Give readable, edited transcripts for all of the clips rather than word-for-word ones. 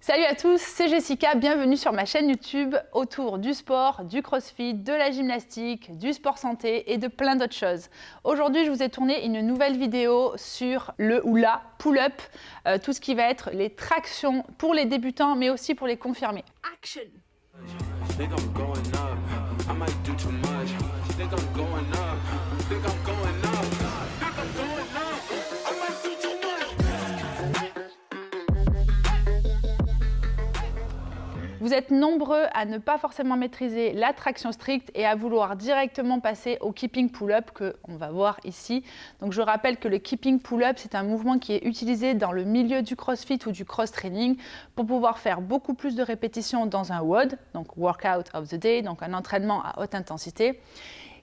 Salut à tous, c'est Jessica, bienvenue sur ma chaîne YouTube autour du sport, du crossfit, de la gymnastique, du sport santé et de plein d'autres choses. Aujourd'hui, je vous ai tourné une nouvelle vidéo sur le ou la pull-up, tout ce qui va être les tractions pour les débutants mais aussi pour les confirmés. Action! Vous êtes nombreux à ne pas forcément maîtriser la traction stricte et à vouloir directement passer au keeping pull-up qu'on va voir ici. Donc je rappelle que le keeping pull-up, c'est un mouvement qui est utilisé dans le milieu du crossfit ou du cross-training pour pouvoir faire beaucoup plus de répétitions dans un WOD, donc Workout of the Day, donc un entraînement à haute intensité,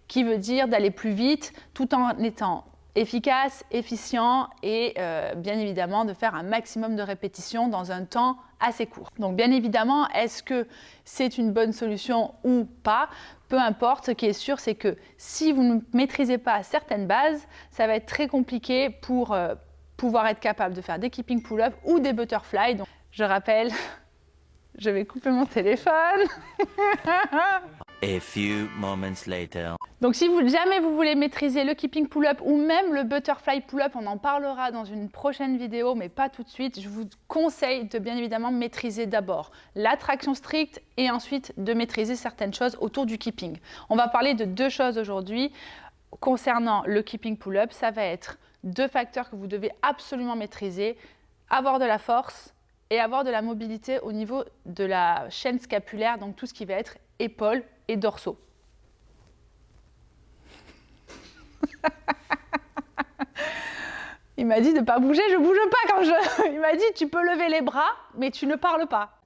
qui veut dire d'aller plus vite tout en étant efficace, efficient et bien évidemment de faire un maximum de répétitions dans un temps assez court. Donc bien évidemment, est-ce que c'est une bonne solution ou pas? Peu importe, ce qui est sûr, c'est que si vous ne maîtrisez pas certaines bases, ça va être très compliqué pour pouvoir être capable de faire des keeping pull-up ou des butterfly. Donc, je rappelle, je vais couper mon téléphone. A few moments later. Donc si jamais vous voulez maîtriser le keeping pull-up ou même le butterfly pull-up, on en parlera dans une prochaine vidéo, mais pas tout de suite. Je vous conseille de bien évidemment maîtriser d'abord la traction stricte et ensuite de maîtriser certaines choses autour du keeping. On va parler de deux choses aujourd'hui concernant le keeping pull-up. Ça va être deux facteurs que vous devez absolument maîtriser, avoir de la force et avoir de la mobilité au niveau de la chaîne scapulaire, donc tout ce qui va être épaules et dorsaux. Il m'a dit de ne pas bouger, je bouge pas quand je... Il m'a dit tu peux lever les bras, mais tu ne parles pas.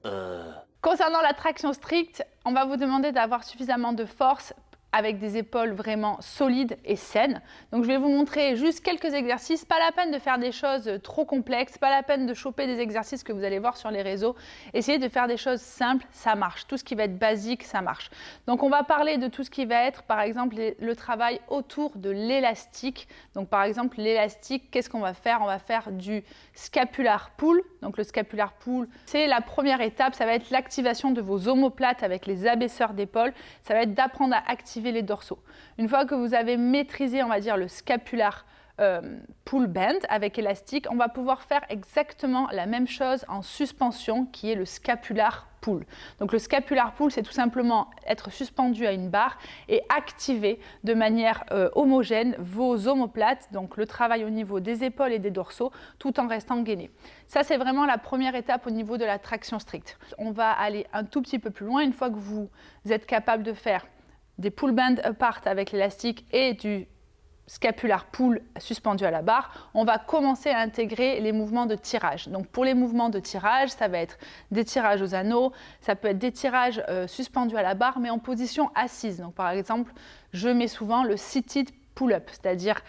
Concernant la traction stricte, on va vous demander d'avoir suffisamment de force avec des épaules vraiment solides et saines. Donc je vais vous montrer juste quelques exercices, pas la peine de faire des choses trop complexes, pas la peine de choper des exercices que vous allez voir sur les réseaux. Essayez de faire des choses simples, ça marche. Tout ce qui va être basique, ça marche. Donc on va parler de tout ce qui va être, par exemple, le travail autour de l'élastique. Donc par exemple, l'élastique, qu'est-ce qu'on va faire? On va faire du scapular pull. Donc le scapular pull, c'est la première étape, ça va être l'activation de vos omoplates avec les abaisseurs d'épaules. Ça va être d'apprendre à activer les dorsaux. Une fois que vous avez maîtrisé, on va dire, le scapular pull band avec élastique, on va pouvoir faire exactement la même chose en suspension qui est le scapular pull. Donc le scapular pull, c'est tout simplement être suspendu à une barre et activer de manière homogène vos omoplates, donc le travail au niveau des épaules et des dorsaux, tout en restant gainé. Ça, c'est vraiment la première étape au niveau de la traction stricte. On va aller un tout petit peu plus loin. Une fois que vous êtes capable de faire des pull band apart avec l'élastique et du scapular pull suspendu à la barre, on va commencer à intégrer les mouvements de tirage. Donc pour les mouvements de tirage, ça va être des tirages aux anneaux, ça peut être des tirages suspendus à la barre mais en position assise. Donc par exemple, je mets souvent le seated pull-up, c'est-à-dire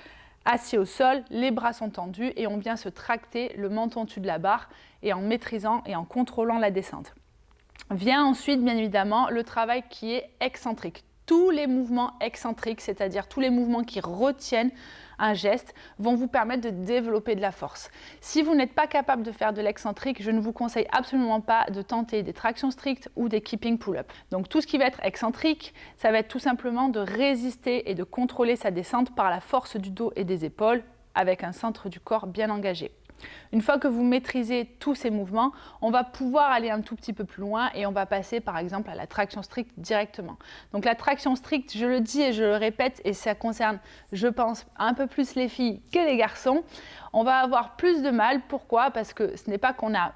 assis au sol, les bras sont tendus et on vient se tracter le menton au-dessus de la barre et en maîtrisant et en contrôlant la descente. Vient ensuite bien évidemment le travail qui est excentrique. Tous les mouvements excentriques, c'est-à-dire tous les mouvements qui retiennent un geste, vont vous permettre de développer de la force. Si vous n'êtes pas capable de faire de l'excentrique, je ne vous conseille absolument pas de tenter des tractions strictes ou des keeping pull-up. Donc tout ce qui va être excentrique, ça va être tout simplement de résister et de contrôler sa descente par la force du dos et des épaules avec un centre du corps bien engagé. Une fois que vous maîtrisez tous ces mouvements, on va pouvoir aller un tout petit peu plus loin et on va passer par exemple à la traction stricte directement. Donc la traction stricte, je le dis et je le répète, et ça concerne, je pense, un peu plus les filles que les garçons, on va avoir plus de mal. Pourquoi? Parce que ce n'est pas qu'on a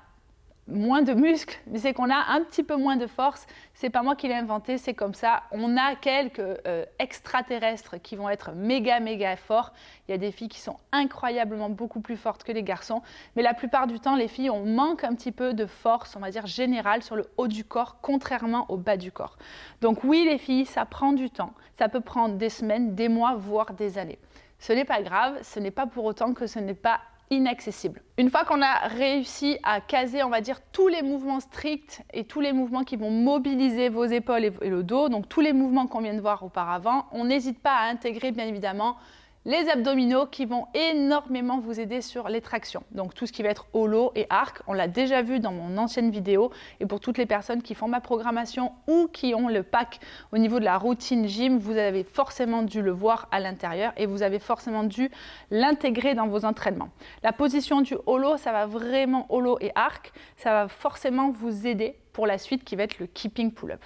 moins de muscles, mais c'est qu'on a un petit peu moins de force. C'est pas moi qui l'ai inventé, c'est comme ça. On a quelques extraterrestres qui vont être méga forts. Il y a des filles qui sont incroyablement beaucoup plus fortes que les garçons, mais la plupart du temps, les filles, on manque un petit peu de force, on va dire générale, sur le haut du corps, contrairement au bas du corps. Donc oui, les filles, ça prend du temps. Ça peut prendre des semaines, des mois, voire des années. Ce n'est pas grave, ce n'est pas pour autant que ce n'est pas inaccessible. Une fois qu'on a réussi à caser, on va dire, tous les mouvements stricts et tous les mouvements qui vont mobiliser vos épaules et le dos, donc tous les mouvements qu'on vient de voir auparavant, on n'hésite pas à intégrer bien évidemment les abdominaux qui vont énormément vous aider sur les tractions. Donc tout ce qui va être holo et arc, on l'a déjà vu dans mon ancienne vidéo. Et pour toutes les personnes qui font ma programmation ou qui ont le pack au niveau de la routine gym, vous avez forcément dû le voir à l'intérieur et vous avez forcément dû l'intégrer dans vos entraînements. La position du holo, ça va vraiment, holo et arc, ça va forcément vous aider pour la suite qui va être le keeping pull-up.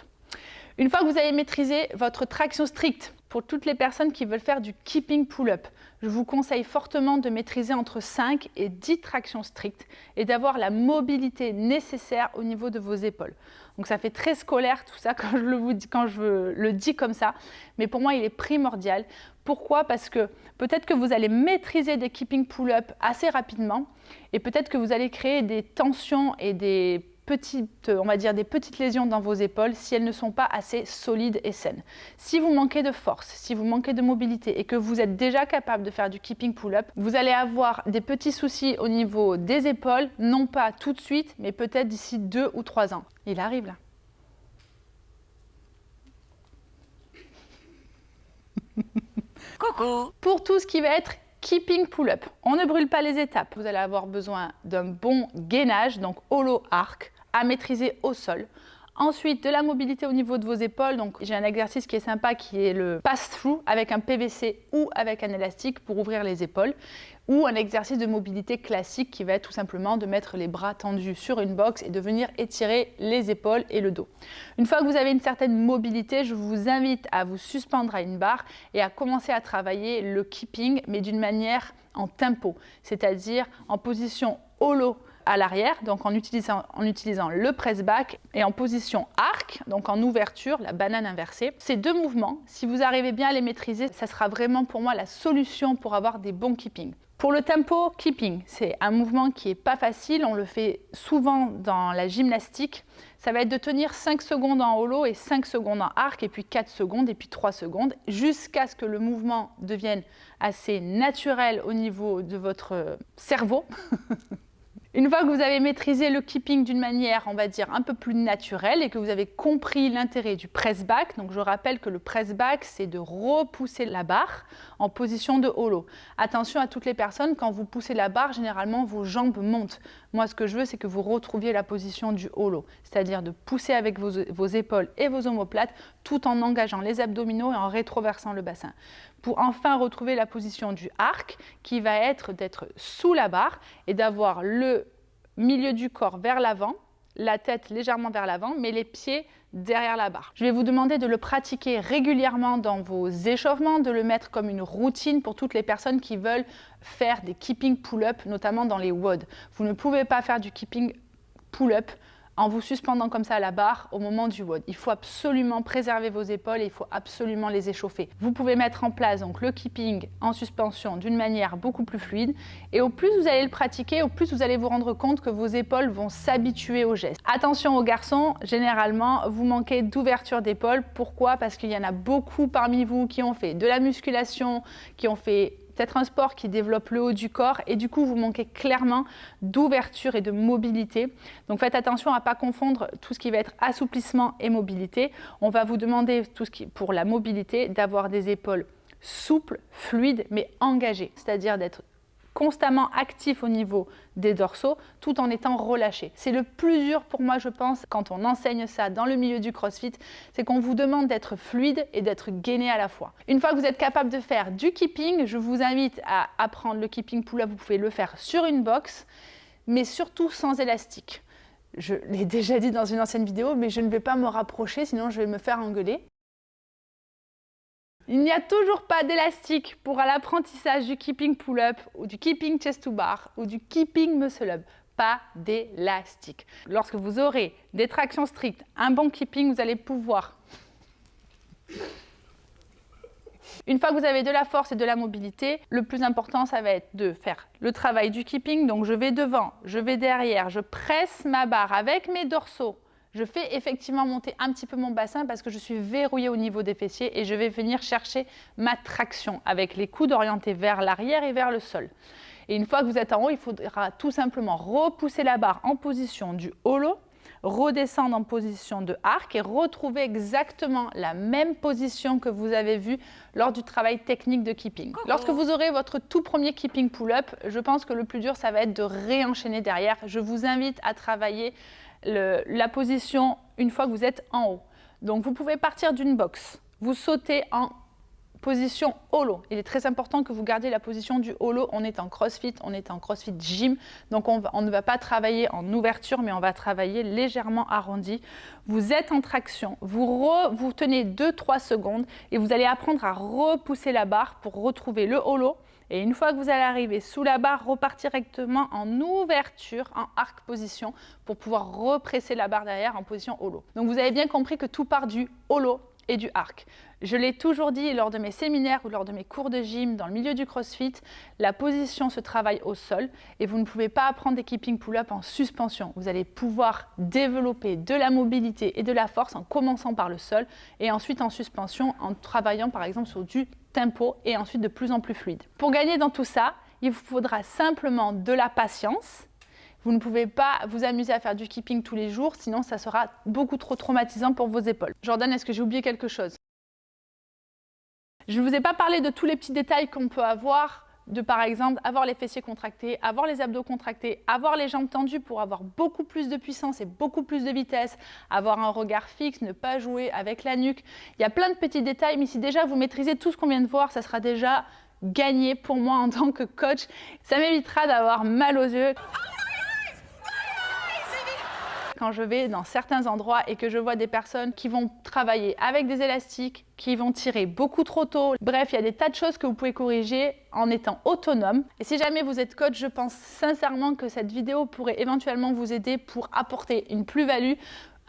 Une fois que vous avez maîtrisé votre traction stricte, pour toutes les personnes qui veulent faire du keeping pull-up, je vous conseille fortement de maîtriser entre 5 et 10 tractions strictes et d'avoir la mobilité nécessaire au niveau de vos épaules. Donc ça fait très scolaire tout ça quand je le dis comme ça, mais pour moi il est primordial. Pourquoi? Parce que peut-être que vous allez maîtriser des keeping pull-up assez rapidement et peut-être que vous allez créer des tensions et des petites lésions dans vos épaules si elles ne sont pas assez solides et saines. Si vous manquez de force, si vous manquez de mobilité et que vous êtes déjà capable de faire du keeping pull-up, vous allez avoir des petits soucis au niveau des épaules, non pas tout de suite, mais peut-être d'ici 2 ou 3 ans. Il arrive là. Coucou. Pour tout ce qui va être keeping pull-up, on ne brûle pas les étapes. Vous allez avoir besoin d'un bon gainage, donc holo arc, à maîtriser au sol. Ensuite, de la mobilité au niveau de vos épaules. Donc, j'ai un exercice qui est sympa qui est le pass-through avec un PVC ou avec un élastique pour ouvrir les épaules. Ou un exercice de mobilité classique qui va être tout simplement de mettre les bras tendus sur une box et de venir étirer les épaules et le dos. Une fois que vous avez une certaine mobilité, je vous invite à vous suspendre à une barre et à commencer à travailler le keeping, mais d'une manière en tempo, c'est-à-dire en position holo à l'arrière, donc en utilisant le press back, et en position arc, donc en ouverture, la banane inversée. Ces deux mouvements, si vous arrivez bien à les maîtriser, ça sera vraiment pour moi la solution pour avoir des bons keeping. Pour le tempo keeping, c'est un mouvement qui n'est pas facile, on le fait souvent dans la gymnastique. Ça va être de tenir 5 secondes en holo et 5 secondes en arc, et puis 4 secondes, et puis 3 secondes, jusqu'à ce que le mouvement devienne assez naturel au niveau de votre cerveau. Une fois que vous avez maîtrisé le keeping d'une manière, on va dire, un peu plus naturelle et que vous avez compris l'intérêt du press back, donc je rappelle que le press back, c'est de repousser la barre en position de holo. Attention à toutes les personnes, quand vous poussez la barre, généralement vos jambes montent. Moi, ce que je veux, c'est que vous retrouviez la position du holo, c'est-à-dire de pousser avec vos épaules et vos omoplates tout en engageant les abdominaux et en rétroversant le bassin. Pour enfin retrouver la position du arc qui va être d'être sous la barre et d'avoir le milieu du corps vers l'avant, la tête légèrement vers l'avant, mais les pieds derrière la barre. Je vais vous demander de le pratiquer régulièrement dans vos échauffements, de le mettre comme une routine pour toutes les personnes qui veulent faire des keeping pull-up, notamment dans les WOD. Vous ne pouvez pas faire du keeping pull-up en vous suspendant comme ça à la barre au moment du WOD. Il faut absolument préserver vos épaules et il faut absolument les échauffer. Vous pouvez mettre en place donc le keeping en suspension d'une manière beaucoup plus fluide et au plus vous allez le pratiquer, au plus vous allez vous rendre compte que vos épaules vont s'habituer au geste. Attention aux garçons, généralement vous manquez d'ouverture d'épaule. Pourquoi? Parce qu'il y en a beaucoup parmi vous qui ont fait de la musculation, qui ont fait peut-être un sport qui développe le haut du corps et du coup vous manquez clairement d'ouverture et de mobilité. Donc faites attention à ne pas confondre tout ce qui va être assouplissement et mobilité. On va vous demander pour la mobilité d'avoir des épaules souples, fluides mais engagées, c'est-à-dire d'être constamment actif au niveau des dorsaux tout en étant relâché. C'est le plus dur pour moi, je pense, quand on enseigne ça dans le milieu du CrossFit, c'est qu'on vous demande d'être fluide et d'être gainé à la fois. Une fois que vous êtes capable de faire du keeping, je vous invite à apprendre le keeping pull-up. Vous pouvez le faire sur une box, mais surtout sans élastique. Je l'ai déjà dit dans une ancienne vidéo, mais je ne vais pas me rapprocher, sinon je vais me faire engueuler. Il n'y a toujours pas d'élastique pour l'apprentissage du keeping pull-up ou du keeping chest to bar ou du keeping muscle up. Pas d'élastique. Lorsque vous aurez des tractions strictes, un bon keeping, vous allez pouvoir. Une fois que vous avez de la force et de la mobilité, le plus important, ça va être de faire le travail du keeping. Donc je vais devant, je vais derrière, je presse ma barre avec mes dorsaux. Je fais effectivement monter un petit peu mon bassin parce que je suis verrouillée au niveau des fessiers et je vais venir chercher ma traction avec les coudes orientés vers l'arrière et vers le sol. Et une fois que vous êtes en haut, il faudra tout simplement repousser la barre en position du holo redescendre en position de arc et retrouver exactement la même position que vous avez vue lors du travail technique de keeping. Lorsque vous aurez votre tout premier keeping pull-up, je pense que le plus dur, ça va être de réenchaîner derrière. Je vous invite à travailler la position une fois que vous êtes en haut. Donc, vous pouvez partir d'une box, vous sautez en position holo. Il est très important que vous gardiez la position du holo. On est en CrossFit, on est en CrossFit Gym, donc on ne va pas travailler en ouverture, mais on va travailler légèrement arrondi. Vous êtes en traction, vous tenez 2-3 secondes et vous allez apprendre à repousser la barre pour retrouver le holo. Et une fois que vous allez arriver sous la barre, repartir directement en ouverture, en arc position, pour pouvoir represser la barre derrière en position holo. Donc vous avez bien compris que tout part du holo et du arc. Je l'ai toujours dit lors de mes séminaires ou lors de mes cours de gym dans le milieu du CrossFit, la position se travaille au sol et vous ne pouvez pas apprendre des keeping pull-up en suspension. Vous allez pouvoir développer de la mobilité et de la force en commençant par le sol et ensuite en suspension en travaillant par exemple sur du tempo et ensuite de plus en plus fluide. Pour gagner dans tout ça, il vous faudra simplement de la patience. Vous ne pouvez pas vous amuser à faire du keeping tous les jours, sinon ça sera beaucoup trop traumatisant pour vos épaules. Jordan, est-ce que j'ai oublié quelque chose? Je ne vous ai pas parlé de tous les petits détails qu'on peut avoir, de par exemple avoir les fessiers contractés, avoir les abdos contractés, avoir les jambes tendues pour avoir beaucoup plus de puissance et beaucoup plus de vitesse, avoir un regard fixe, ne pas jouer avec la nuque. Il y a plein de petits détails, mais si déjà vous maîtrisez tout ce qu'on vient de voir, ça sera déjà gagné pour moi en tant que coach. Ça m'évitera d'avoir mal aux yeux quand je vais dans certains endroits et que je vois des personnes qui vont travailler avec des élastiques, qui vont tirer beaucoup trop tôt. Bref, il y a des tas de choses que vous pouvez corriger en étant autonome. Et si jamais vous êtes coach, je pense sincèrement que cette vidéo pourrait éventuellement vous aider pour apporter une plus-value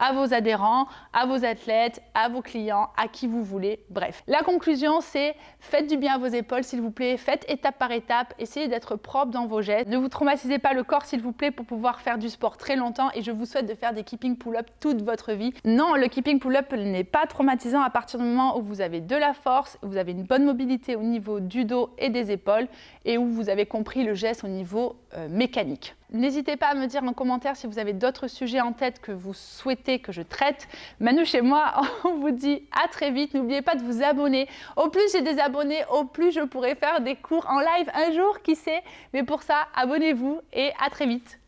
à vos adhérents, à vos athlètes, à vos clients, à qui vous voulez. Bref, la conclusion, c'est faites du bien à vos épaules, s'il vous plaît. Faites étape par étape. Essayez d'être propre dans vos gestes. Ne vous traumatisez pas le corps, s'il vous plaît, pour pouvoir faire du sport très longtemps. Et je vous souhaite de faire des keeping pull-up toute votre vie. Non, le keeping pull-up n'est pas traumatisant à partir du moment où vous avez de la force, vous avez une bonne mobilité au niveau du dos et des épaules et où vous avez compris le geste au niveau mécanique. N'hésitez pas à me dire en commentaire si vous avez d'autres sujets en tête que vous souhaitez que je traite. Manu chez moi, on vous dit à très vite. N'oubliez pas de vous abonner. Au plus j'ai des abonnés, au plus je pourrai faire des cours en live un jour, qui sait. Mais pour ça, abonnez-vous et à très vite.